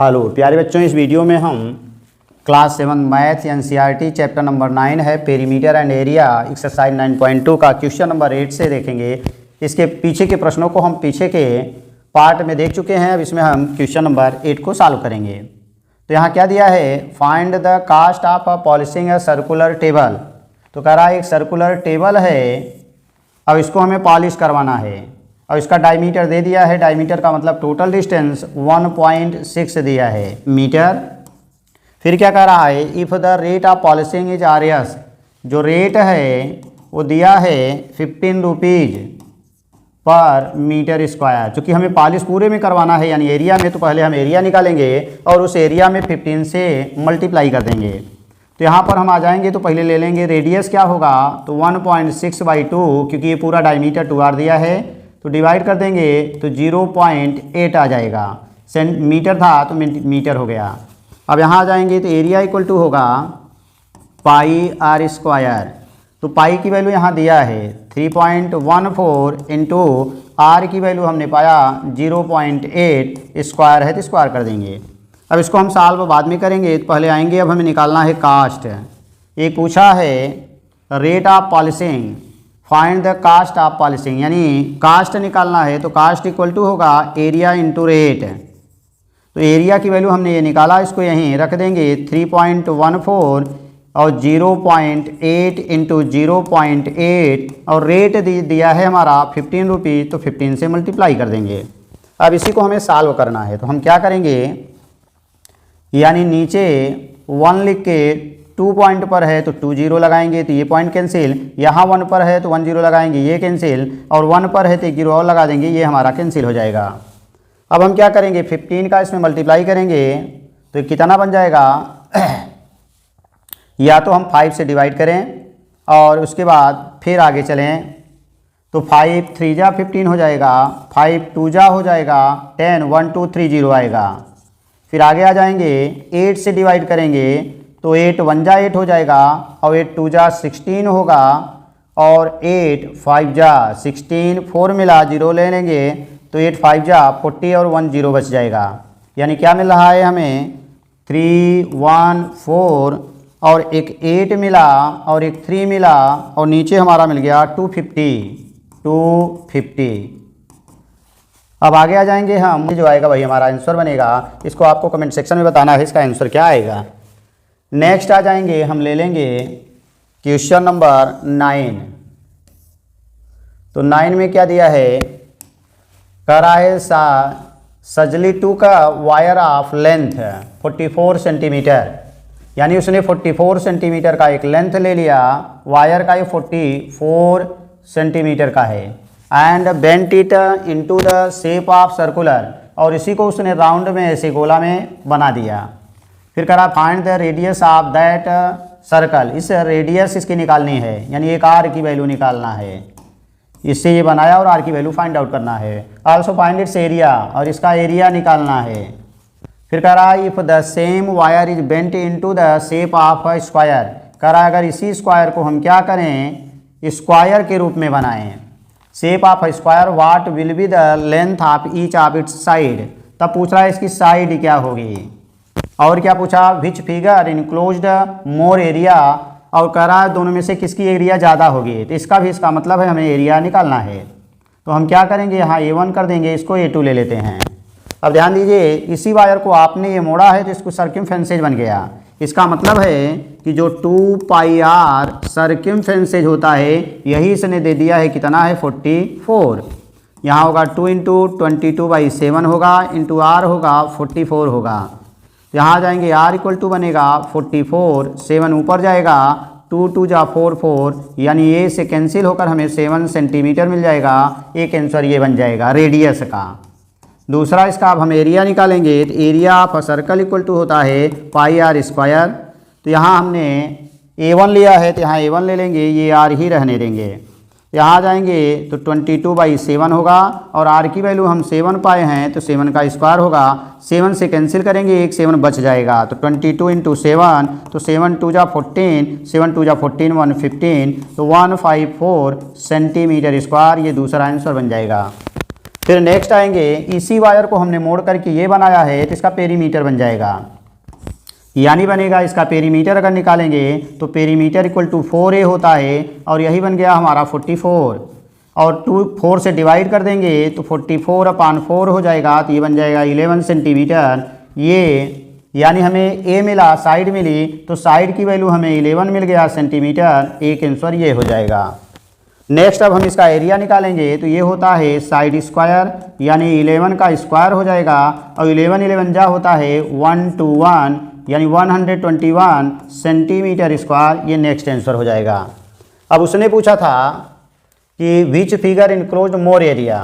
Hello प्यारे बच्चों, इस वीडियो में हम class 7 math NCERT chapter number 9 है पेरीमीटर एंड एरिया एक्सरसाइज 9.2 का क्वेश्चन नंबर 8 से देखेंगे। इसके पीछे के प्रश्नों को हम पीछे के पार्ट में देख चुके हैं। अब इसमें हम क्वेश्चन नंबर 8 को सॉल्व करेंगे। तो यहाँ क्या दिया है, find the cost of polishing a circular table. तो कह रहा है एक सर्कुलर टेबल है, अब इसको हमें पॉलिश करवाना है और इसका डायमीटर दे दिया है। डायमीटर का मतलब टोटल डिस्टेंस 1.6 दिया है मीटर। फिर क्या कह रहा है, if the rate of polishing is RS, जो रेट है वो दिया है 15 रुपीज़ पर मीटर स्क्वायर। चूँकि हमें पॉलिश पूरे में करवाना है यानी एरिया में, तो पहले हम एरिया निकालेंगे और उस एरिया में 15 से मल्टीप्लाई कर देंगे। तो यहाँ पर हम आ जाएंगे तो पहले ले लेंगे रेडियस क्या होगा, तो 1.6/2, क्योंकि ये पूरा डायमीटर 2r दिया है तो डिवाइड कर देंगे तो 0.8 आ जाएगा। मीटर था तो मीटर हो गया। अब यहाँ आ जाएंगे तो एरिया इक्वल टू होगा पाई आर स्क्वायर। तो पाई की वैल्यू यहाँ दिया है 3.14 इंटू आर की वैल्यू हमने पाया 0.8, स्क्वायर है तो स्क्वायर कर देंगे। अब इसको हम सॉल्व बाद में करेंगे, तो पहले आएंगे अब हमें निकालना है कास्ट। एक पूछा है rate of polishing, find the cost of polishing, यानी कास्ट निकालना है। तो कास्ट इक्वल टू होगा एरिया इंटू रेट। तो एरिया की वैल्यू हमने ये निकाला, इसको यहीं रख देंगे 3.14 और 0.8 इंटू 0.8 और रेट दिया है हमारा 15 रुपीज़, तो 15 से मल्टीप्लाई कर देंगे। अब इसी को हमें सॉल्व करना है। तो हम क्या करेंगे, यानी नीचे 1 लिख के 2 पॉइंट पर है तो 2 0 लगाएंगे तो ये पॉइंट कैंसिल, यहाँ 1 पर है तो 1 0 लगाएंगे ये कैंसिल, और 1 पर है तो 1 0 और लगा देंगे, ये हमारा कैंसिल हो जाएगा। अब हम क्या करेंगे, 15 का इसमें मल्टीप्लाई करेंगे तो कितना बन जाएगा या तो हम 5 से डिवाइड करें और उसके बाद फिर आगे चलें तो 5 3 जा 15 हो जाएगा, 5 2 जा हो जाएगा 10, 1 2 3 0 आएगा। फिर आगे आ जाएंगे 8 से डिवाइड करेंगे तो 8 1 जा 8 हो जाएगा और 8 2 जा 16 होगा और 8 5 जा 16, 4 मिला 0 ले लेंगे तो 8 5 जा 40 और 1 0 बच जाएगा। यानी क्या मिल रहा है हमें 3 1 4 और एक 8 मिला और एक 3 मिला और नीचे हमारा मिल गया 250। अब आगे आ जाएंगे हम, जो आएगा वही हमारा आंसर बनेगा। इसको आपको कमेंट सेक्शन में बताना है इसका आंसर क्या आएगा। नेक्स्ट आ जाएंगे, हम ले लेंगे क्वेश्चन नंबर 9। तो 9 में क्या दिया है, कह रहा है सजली 2 का वायर ऑफ लेंथ 44 सेंटीमीटर, यानी उसने 44 सेंटीमीटर का एक लेंथ ले लिया, वायर का ये 44 सेंटीमीटर का है, and bent it into the shape of circular, और इसी को उसने राउंड में ऐसे गोला में बना दिया। फिर करा find the radius of that circle, इस रेडियस इसकी निकालनी है, यानी एक आर की वैल्यू निकालना है। इससे ये बनाया और आर की वैल्यू फाइंड आउट करना है। आल्सो फाइंड इट्स एरिया, और इसका एरिया निकालना है। फिर कह रहा है if the same wire is bent into the shape of a square, कह रहा है अगर इसी स्क्वायर को हम क्या करें, स्क्वायर के रूप में बनाएं। Shape of a square, what will be the length of each of its side, तब पूछ रहा है इसकी साइड क्या होगी। और क्या पूछा, which figure enclosed more area, और कह रहा है दोनों में से किसकी एरिया ज़्यादा होगी। तो इसका भी इसका मतलब है हमें एरिया निकालना है। तो हम क्या करेंगे, यहाँ A1 कर देंगे, इसको A2 ले लेते हैं। अब ध्यान दीजिए, इसी वायर को आपने ये मोड़ा है तो इसको सर्कमफेरेंस बन गया। इसका मतलब है कि जो 2πr सर्कमफेरेंस होता है, यही इसने दे दिया है, कितना है 44। यहाँ होगा 2 इंटू 22/7 होगा, इंटू आर होगा 44 होगा। यहाँ आ जाएंगे आर इक्वल टू बनेगा 44, 7 ऊपर जाएगा, 2 2 जा 4 4, यानी ये से कैंसिल होकर हमें 7 सेंटीमीटर मिल जाएगा। एक आंसर ये बन जाएगा रेडियस का। दूसरा इसका अब हम एरिया निकालेंगे, तो area of a circle equal to होता है पाई आर स्क्वायर। तो यहाँ हमने A1 लिया है तो यहाँ A1 ले लेंगे, ये आर ही रहने देंगे। यहाँ आ जाएंगे तो 22/7 होगा, और आर की वैल्यू हम 7 पाए हैं तो 7 का स्क्वायर होगा। 7 से कैंसिल करेंगे, एक 7 बच जाएगा, तो 22 इंटू 7, तो 7 2 जा 14, 7 2 जा 14 115, तो 154 सेंटीमीटर स्क्वायर, ये दूसरा आंसर बन जाएगा। फिर नेक्स्ट आएंगे, इसी वायर को हमने मोड़ करके ये बनाया है तो इसका पेरीमीटर बन जाएगा, यानी बनेगा इसका पेरीमीटर अगर निकालेंगे तो पेरीमीटर इक्वल टू 4a होता है और यही बन गया हमारा 44 और 4 से डिवाइड कर देंगे तो 44/4 हो जाएगा, तो ये बन जाएगा 11 सेंटीमीटर। ये यानी हमें a मिला, साइड मिली, तो साइड की वैल्यू हमें 11 मिल गया सेंटीमीटर, एक आंसर ये हो जाएगा। नेक्स्ट अब हम इसका एरिया निकालेंगे तो ये होता है साइड स्क्वायर, यानी 11 का स्क्वायर हो जाएगा और 11 जा होता है 121 यानी 121 सेंटीमीटर स्क्वायर, ये नेक्स्ट आंसर हो जाएगा। अब उसने पूछा था कि which figure enclosed more area,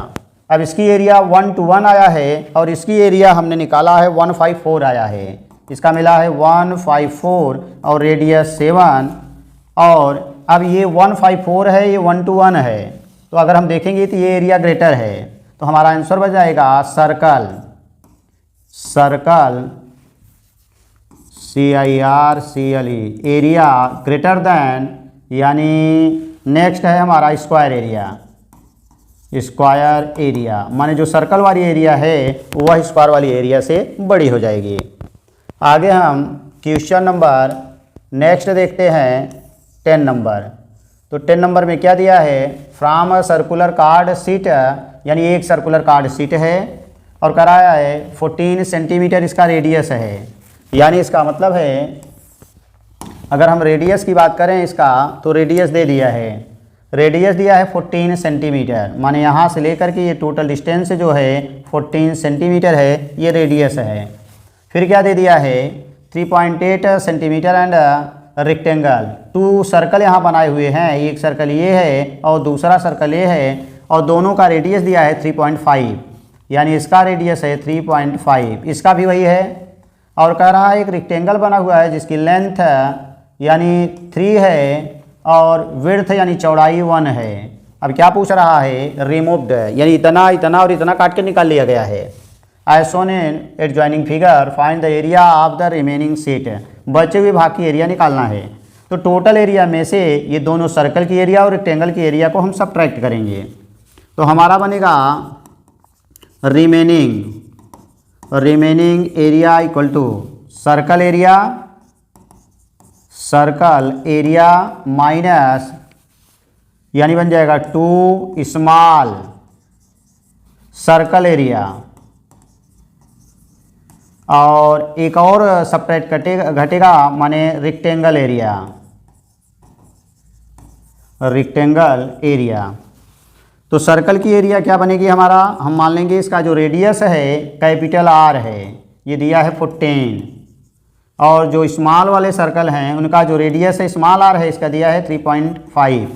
अब इसकी एरिया 1 to 1 आया है और इसकी एरिया हमने निकाला है 154 आया है, इसका मिला है 154 और रेडियस 7, और अब ये 154 है, ये 1 to 1 है, तो अगर हम देखेंगे तो ये एरिया ग्रेटर है, तो हमारा आंसर बन जाएगा circle, circle CIRCLE area greater than, यानी नेक्स्ट है हमारा स्क्वायर एरिया, स्क्वायर एरिया माने जो सर्कल वाली एरिया है वह स्क्वायर वाली एरिया से बड़ी हो जाएगी। आगे हम क्वेश्चन नंबर नेक्स्ट देखते हैं 10 नंबर। तो 10 नंबर में क्या दिया है, from a circular card sheet, यानी एक सर्कुलर कार्ड शीट है और कराया है 14 सेंटीमीटर इसका रेडियस है, यानी इसका मतलब है अगर हम रेडियस की बात करें इसका तो रेडियस दे दिया है, रेडियस दिया है 14 सेंटीमीटर, माने यहाँ से लेकर के ये टोटल डिस्टेंस जो है 14 सेंटीमीटर है, ये रेडियस है। फिर क्या दे दिया है 3.8 सेंटीमीटर एंड रेक्टेंगल, 2 सर्कल यहाँ बनाए हुए हैं, एक सर्कल ये है और दूसरा सर्कल ये है और दोनों का रेडियस दिया है 3.5, यानी इसका रेडियस है 3.5, इसका भी वही है, और कह रहा है एक रेक्टेंगल बना हुआ है जिसकी लेंथ यानी 3 है और विड्थ यानी चौड़ाई 1 है। अब क्या पूछ रहा है, रिमूव्ड, यानी इतना इतना और इतना काट के निकाल लिया गया है। As shown in adjoining figure find the area of the remaining sheet, बचे हुए भाग की एरिया निकालना है। तो टोटल एरिया में से ये दोनों सर्कल की एरिया और रेक्टेंगल की एरिया को हम सबट्रैक्ट करेंगे, तो हमारा बनेगा remaining area equal to circle area minus, यानी बन जाएगा 2 स्मॉल सर्कल एरिया, और एक और सपरेट घटेगा माने रेक्टेंगल एरिया। तो सर्कल की एरिया क्या बनेगी हमारा, हम मान लेंगे इसका जो रेडियस है कैपिटल R है, ये दिया है 14, और जो स्मॉल वाले सर्कल हैं उनका जो रेडियस है स्मॉल r है, इसका दिया है 3.5,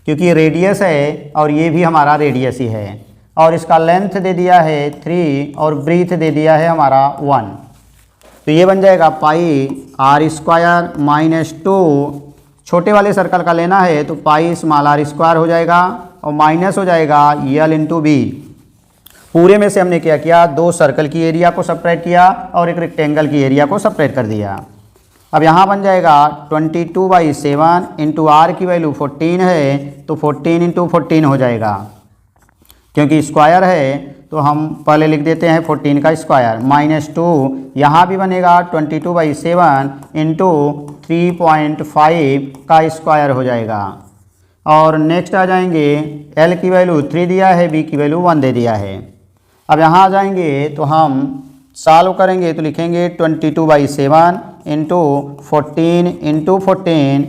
क्योंकि ये रेडियस है और ये भी हमारा रेडियस ही है, और इसका लेंथ दे दिया है 3 और ब्रीथ दे दिया है हमारा 1, तो ये बन जाएगा पाई r स्क्वायर माइनस 2, छोटे वाले सर्कल का लेना है तो पाई स्मॉल r स्क्वायर हो जाएगा और माइनस हो जाएगा L इंटू बी। पूरे में से हमने क्या किया, 2 सर्कल की एरिया को सेपरेट किया और एक रेक्टेंगल की एरिया को सेपरेट कर दिया। अब यहाँ बन जाएगा 22/7 इंटू आर की वैल्यू 14 है, तो 14 इंटू 14 हो जाएगा, क्योंकि स्क्वायर है तो हम पहले लिख देते हैं 14 का स्क्वायर माइनस 2, यहाँ भी बनेगा 22/7 इंटू 3.5 का स्क्वायर हो जाएगा। और नेक्स्ट आ जाएंगे, L की वैल्यू 3 दिया है, B की वैल्यू 1 दे दिया है। अब यहाँ आ जाएंगे तो हम सॉल्व करेंगे तो लिखेंगे 22/7 इंटू 14 इंटू 14,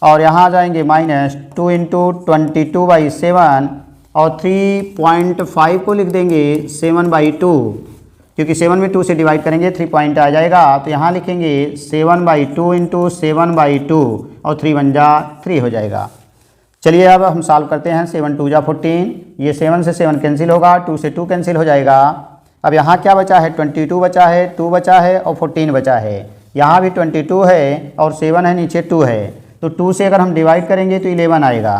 और यहाँ आ जाएंगे माइनस 2 इंटू 22/7 और 3.5 को लिख देंगे 7/2, क्योंकि 7 में 2 से डिवाइड करेंगे 3 पॉइंट आ जाएगा, तो यहाँ लिखेंगे 7/2 इंटू 7/2 और 3 1 जा 3 हो जाएगा। चलिए अब हम सॉल्व करते हैं, 7 2 जा 14, ये 7 से 7 कैंसिल होगा, 2 से 2 कैंसिल हो जाएगा। अब यहाँ क्या बचा है, 22 बचा है, 2 बचा है और 14 बचा है, यहाँ भी 22 है और 7 है, नीचे 2 है, तो 2 से अगर हम डिवाइड करेंगे तो 11 आएगा।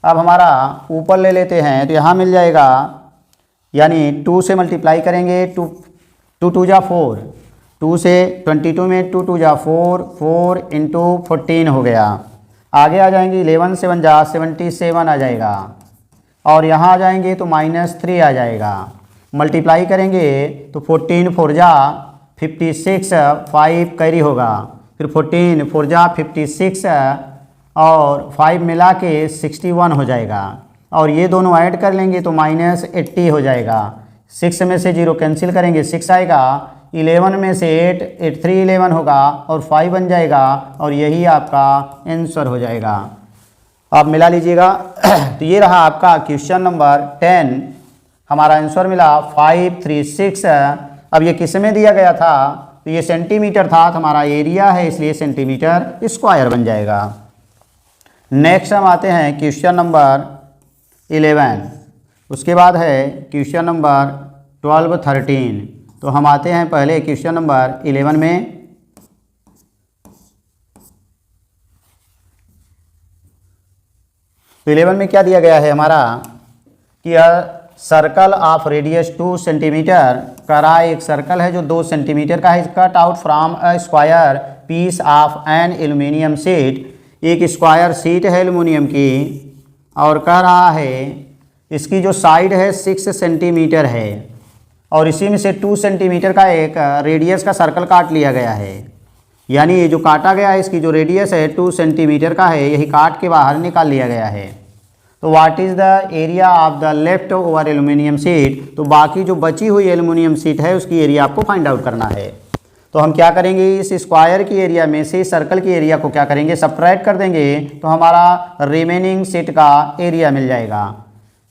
अब हमारा ऊपर ले लेते हैं तो यहाँ मिल जाएगा, यानी 2 से मल्टीप्लाई करेंगे, 2 2 जा 4, 2 से 22 में 2 2 जा 4, 4 इंटू 14 हो गया। आगे आ जाएंगे 11 7 जा 77 आ जाएगा, और यहाँ आ जाएंगे तो -3 आ जाएगा। मल्टीप्लाई करेंगे तो 14 4 जा 56, 5 कैरी होगा, फिर 14 4 जा 56 और 5 मिला के 61 हो जाएगा। और ये दोनों ऐड कर लेंगे तो -80 हो जाएगा। 6 में से 0 कैंसिल करेंगे, 6 आएगा। 11 में से 8, 8 3 11 होगा और 5 बन जाएगा और यही आपका आंसर हो जाएगा। आप मिला लीजिएगा। तो ये रहा आपका क्वेश्चन नंबर 10, हमारा आंसर मिला 536। अब ये किस में दिया गया था, तो ये सेंटीमीटर था, तो हमारा एरिया है इसलिए सेंटीमीटर स्क्वायर बन जाएगा। नेक्स्ट हम आते हैं क्वेश्चन नंबर 11, उसके बाद है क्वेश्चन नंबर 12 13। तो हम आते हैं पहले क्वेश्चन नंबर 11 में। तो 11 में क्या दिया गया है हमारा कि सर्कल ऑफ रेडियस 2 सेंटीमीटर करा, एक सर्कल है जो 2 सेंटीमीटर का है, cut out from a square piece of an aluminium sheet. एक स्क्वायर शीट है एल्यूमिनियम की और कह रहा है इसकी जो साइड है 6 सेंटीमीटर है और इसी में से 2 सेंटीमीटर का एक रेडियस का सर्कल काट लिया गया है। यानी ये जो काटा गया है इसकी जो रेडियस है 2 सेंटीमीटर का है, यही काट के बाहर निकाल लिया गया है। तो what is the area of the left over aluminium sheet. तो बाकी जो बची हुई एल्यूमिनियम शीट है उसकी एरिया आपको फाइंड आउट करना है। तो हम क्या करेंगे, इस स्क्वायर की एरिया में से सर्कल की एरिया को क्या करेंगे, सबट्रैक्ट कर देंगे तो हमारा रिमेनिंग शीट का एरिया मिल जाएगा।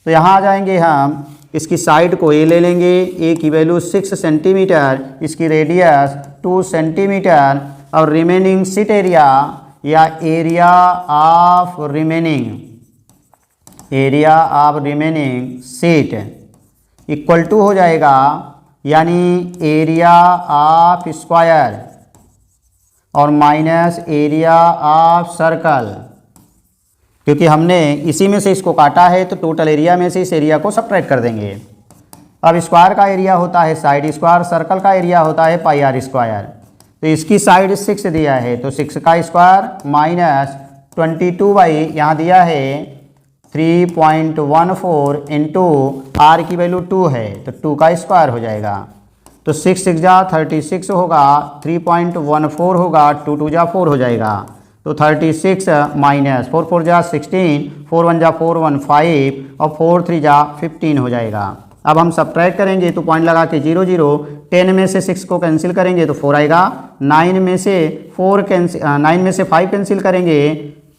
तो यहाँ आ जाएंगे हम, इसकी साइड को ए ले लेंगे, ए की वैल्यू 6 सेंटीमीटर, इसकी रेडियस 2 सेंटीमीटर और रिमेनिंग शीट एरिया या area of remaining sheet equal to हो जाएगा, यानी एरिया ऑफ स्क्वायर और माइनस एरिया ऑफ सर्कल, क्योंकि हमने इसी में से इसको काटा है तो टोटल एरिया में से इस एरिया को सबट्रैक्ट कर देंगे। अब स्क्वायर का एरिया होता है साइड स्क्वायर, सर्कल का एरिया होता है पाई आर स्क्वायर। तो इसकी साइड 6 दिया है तो 6 का स्क्वायर माइनस 22 बाई यहाँ दिया है 3.14 इंटू आर की वैल्यू 2 है तो 2 का स्क्वायर हो जाएगा। तो 6 6 जा 36 होगा, 3.14 होगा, 2 2 जा 4 हो जाएगा। तो 36 माइनस 4 4 जा 16, 4 1 जा 4 1 5 और 4 3 जा 15 हो जाएगा। अब हम सबट्रैक्ट करेंगे तो पॉइंट लगा के 0 0, 10 में से 6 को कैंसिल करेंगे तो 4 आएगा, 9 में से 5 कैंसिल करेंगे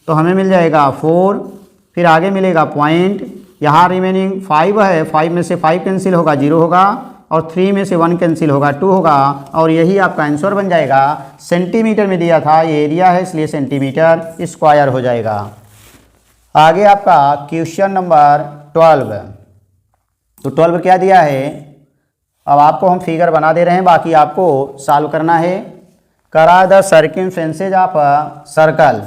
तो हमें मिल जाएगा 4, फिर आगे मिलेगा पॉइंट, यहाँ रिमेनिंग 5 है, 5 में से 5 कैंसिल होगा 0 होगा और 3 में से 1 कैंसिल होगा 2 होगा और यही आपका आंसर बन जाएगा। सेंटीमीटर में दिया था, ये एरिया है इसलिए सेंटीमीटर स्क्वायर हो जाएगा। आगे आपका क्वेश्चन नंबर 12। तो 12 क्या दिया है, अब आपको हम फिगर बना दे रहे हैं, बाकी आपको सॉल्व करना है। करा द सर्कमफेरेंस ऑफ सर्कल,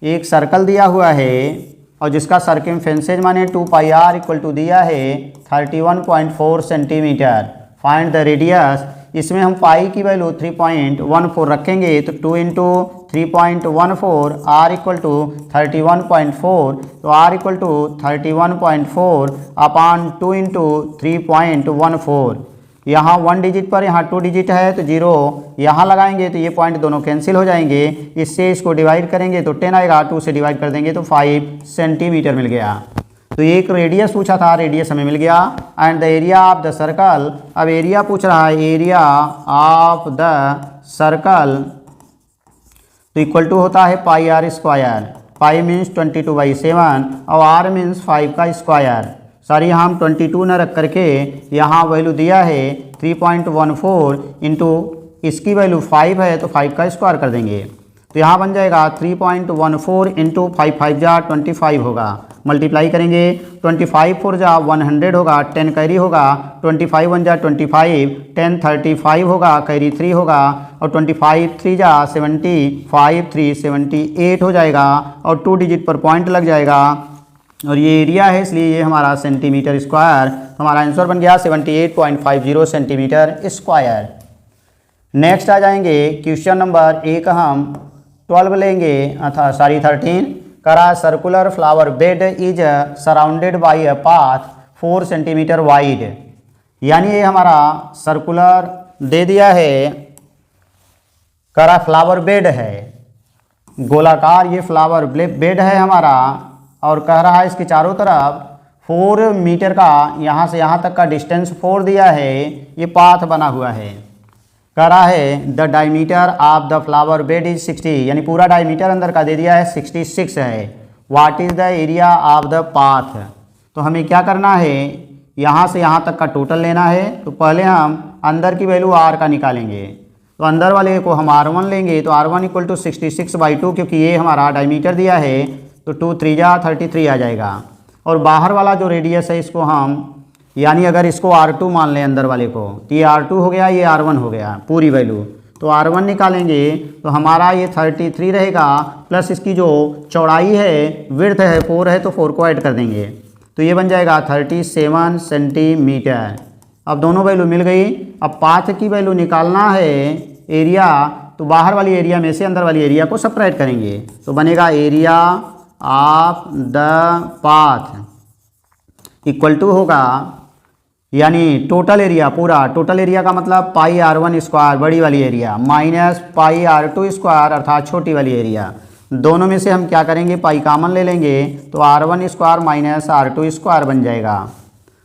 एक सर्कल दिया हुआ है और जिसका सर्कमफेरेंस माने 2 पाई आर इक्वल टू दिया है 31.4 सेंटीमीटर। फाइंड द रेडियस, इसमें हम पाई की वैल्यू 3.14 रखेंगे तो 2 इंटू 3.14 आर इक्वल टू 31.4, तो R equal to 31.4 upon 2 into 3.14। यहाँ 1 डिजिट पर यहाँ 2 डिजिट है तो 0 यहाँ लगाएंगे तो ये पॉइंट दोनों कैंसिल हो जाएंगे, इससे इसको डिवाइड करेंगे तो 10 आएगा, 2 से डिवाइड कर देंगे तो 5 सेंटीमीटर मिल गया। तो एक रेडियस पूछा था, रेडियस हमें मिल गया। And the area of the circle, अब एरिया पूछ रहा है, एरिया ऑफ द सर्कल तो इक्वल टू होता है पाई आर स्क्वायर, पाई मीन्स 22/7 और आर मीन्स 5 का स्क्वायर। सॉरी यहाँ हम 22 न रख करके यहाँ वैल्यू दिया है 3.14 इंटू इसकी वैल्यू 5 है तो 5 का स्क्वायर कर देंगे तो यहाँ बन जाएगा 3.14 इंटू 5 5 जा 25 होगा। मल्टीप्लाई करेंगे 25 4 जा 100 होगा, 10 कैरी होगा, 25 1 जा 25, 10 35 होगा, कैरी 3 होगा और 25 3 जा 75, 3 78 हो जाएगा और 2 डिजिट पर पॉइंट लग जाएगा और ये एरिया है इसलिए ये हमारा सेंटीमीटर स्क्वायर, हमारा आंसर बन गया 78.50 सेंटीमीटर स्क्वायर। नेक्स्ट आ जाएंगे क्वेश्चन नंबर 1 हम 12 लेंगे, 13 करा circular flower bed is surrounded by a path 4 centimetre wide. यानी ये हमारा सर्कुलर दे दिया है, करा फ्लावर बेड है, गोलाकार ये फ्लावर बेड है हमारा, और कह रहा है इसके चारों तरफ 4 मीटर का यहाँ से यहाँ तक का डिस्टेंस 4 दिया है, ये पाथ बना हुआ है। कह रहा है the diameter of the flower bed is 60, यानी पूरा डायमीटर अंदर का दे दिया है 66 है। What is the area of the path. तो हमें क्या करना है, यहाँ से यहाँ तक का टोटल लेना है। तो पहले हम अंदर की वैल्यू r का निकालेंगे, तो अंदर वाले को हम r1 लेंगे, तो r1 इक्वल टू 66/2, क्योंकि ये हमारा डायमीटर दिया है, तो 2 3 जा 33 आ जाएगा। और बाहर वाला जो रेडियस है इसको हम, यानी अगर इसको r2 मान लें अंदर वाले को, तो ये r2 हो गया, ये r1 हो गया पूरी वैल्यू। तो r1 निकालेंगे तो हमारा ये 33 रहेगा, प्लस इसकी जो चौड़ाई है, विड्थ है 4 है, तो 4 को ऐड कर देंगे, तो ये बन जाएगा 37 सेंटीमीटर। अब दोनों वैल्यू मिल गई। अब पाथ की वैल्यू निकालना है एरिया, तो बाहर वाली एरिया में से अंदर वाली एरिया को सब्ट्रैक्ट करेंगे, तो बनेगा area of the path equal to होगा, यानी टोटल एरिया, पूरा टोटल एरिया का मतलब पाई r1 स्क्वायर बड़ी वाली area minus pi r2 square अर्थात छोटी वाली एरिया। दोनों में से हम क्या करेंगे, पाई कामन ले लेंगे, तो r1 square minus r2 square बन जाएगा।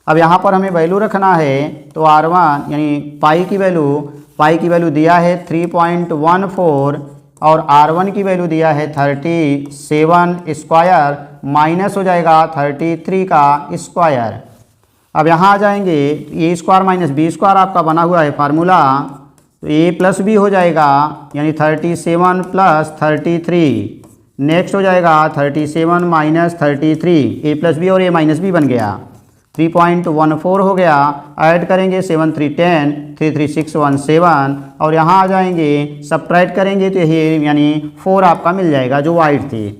अब यहाँ पर हमें वैल्यू रखना है, तो r1 यानी पाई की वैल्यू दिया है 3.14 और r1 की वैल्यू दिया है 37 स्क्वायर, माइनस हो जाएगा 33 का स्क्वायर। अब यहाँ आ जाएंगे, ए स्क्वायर माइनस बी स्क्वायर आपका बना हुआ है फार्मूला, तो ए प्लस बी हो जाएगा, यानी 37 प्लस 33, नेक्स्ट हो जाएगा 37 माइनस 33, ए प्लस बी और ए माइनस बी बन गया, 3.14 हो गया। ऐड करेंगे 7 3 10, 3 3 6 1 7, और यहाँ आ जाएंगे सब्ट्रैक्ट करेंगे तो ये यानी 4 आपका मिल जाएगा जो वाइड थी।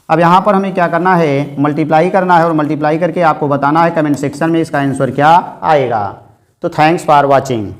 अब यहाँ पर हमें क्या करना है, मल्टीप्लाई करना है, और मल्टीप्लाई करके आपको बताना है कमेंट सेक्शन में इसका आंसर क्या आएगा। तो थैंक्स फॉर वॉचिंग।